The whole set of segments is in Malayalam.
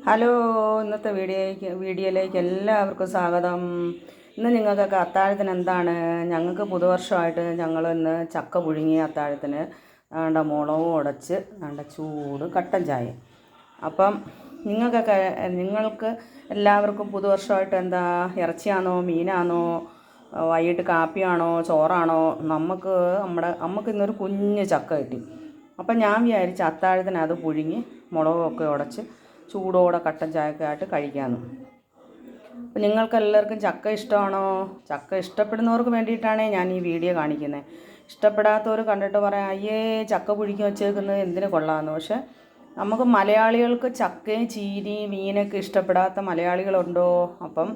ഹലോ, ഇന്നത്തെ വീഡിയോയിലേക്ക് എല്ലാവർക്കും സ്വാഗതം. ഇന്ന് നിങ്ങൾക്കൊക്കെ അത്താഴത്തിന് എന്താണ്? ഞങ്ങൾക്ക് പുതുവർഷമായിട്ട് ഞങ്ങൾ ഇന്ന് ചക്ക പുഴുങ്ങി അത്താഴത്തിന് മുളകും ഉടച്ച് ചൂട് കട്ടൻ ചായ. അപ്പം നിങ്ങൾക്ക് എല്ലാവർക്കും പുതുവർഷമായിട്ട് എന്താ, ഇറച്ചിയാണോ മീനാണോ, വൈകിട്ട് കാപ്പിയാണോ ചോറാണോ? നമുക്ക് ഇന്നൊരു കുഞ്ഞ് ചക്ക കിട്ടി. അപ്പം ഞാൻ വിചാരിച്ചു അത്താഴത്തിന് അത് പുഴുങ്ങി മുളകൊക്കെ ഉടച്ച് ചൂടോടെ കട്ടൻ ചായയൊക്കെ ആയിട്ട് കഴിക്കാമെന്ന്. അപ്പം നിങ്ങൾക്കെല്ലാവർക്കും ചക്ക ഇഷ്ടമാണോ? ചക്ക ഇഷ്ടപ്പെടുന്നവർക്ക് വേണ്ടിയിട്ടാണ് ഞാൻ ഈ വീഡിയോ കാണിക്കുന്നത്. ഇഷ്ടപ്പെടാത്തവർ കണ്ടിട്ട് പറയാം, അയ്യേ ചക്ക പുഴുങ്ങി വെച്ചേക്കുന്നത് എന്തിനു കൊള്ളാമെന്ന്. പക്ഷേ നമുക്ക് മലയാളികൾക്ക് ചക്കയും ചീനിയും മീനൊക്കെ ഇഷ്ടപ്പെടാത്ത മലയാളികളുണ്ടോ? അപ്പം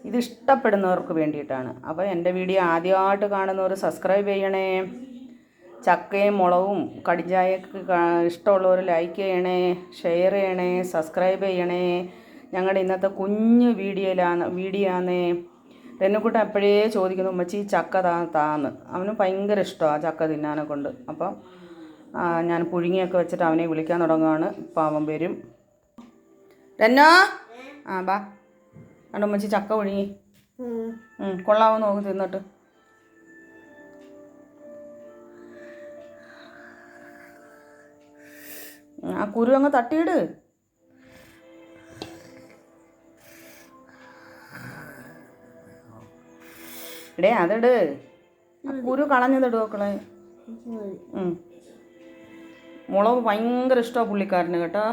ഇത് ഇഷ്ടപ്പെടുന്നവർക്ക് വേണ്ടിയിട്ടാണ്. അപ്പോൾ എൻ്റെ വീഡിയോ ആദ്യമായിട്ട് കാണുന്നവർ സബ്സ്ക്രൈബ് ചെയ്യണേ. ചക്കയും മുളകും കടിഞ്ചായക്ക് ഇഷ്ടമുള്ളവർ ലൈക്ക് ചെയ്യണേ, ഷെയർ ചെയ്യണേ, സബ്സ്ക്രൈബ് ചെയ്യണേ. ഞങ്ങളുടെ ഇന്നത്തെ കുഞ്ഞു വീഡിയോ ആണേ. രന്നുക്കുട്ടൻ എപ്പോഴേ ചോദിക്കുന്നു, ഉമ്മച്ചി ചക്ക താന്ന്. അവന് ഭയങ്കര ഇഷ്ടമാണ് ചക്ക തിന്നാനെ കൊണ്ട്. അപ്പം ഞാൻ പുഴുങ്ങിയൊക്കെ വെച്ചിട്ട് അവനെ വിളിക്കാൻ തുടങ്ങുകയാണ്. ഇപ്പം അവൻ വരും. രന്നോ, ബാ കണ്ടു ഉമ്മച്ചി ചക്ക പുഴുങ്ങി. കൊള്ളാവോ നോക്ക് തിന്നിട്ട്. ആ കുരു അങ്ങ് തട്ടിയിട്. ഇടേ അതിട്, കുരു കളഞ്ഞതിട് നോക്കളെ. മുളക് ഭയങ്കര ഇഷ്ടമാണ് പുള്ളിക്കാരന് കേട്ടോ.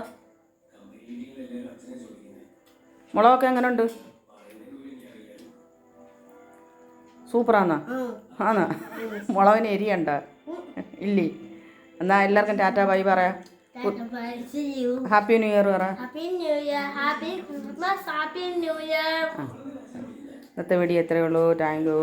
മുളകൊക്കെ എങ്ങനെയുണ്ട്? സൂപ്പറാന്നാ? ആന്നാ? മുളകിന് എരിയണ്ട ഇല്ലേ? എന്നാൽ എല്ലാവർക്കും ടാറ്റാ ബൈ പറയാം. ഹാപ്പി ന്യൂ ഇയർ പറ. ഇന്നത്തെ വീഡിയോ എത്രയേ ഉള്ളൂ. Thank you.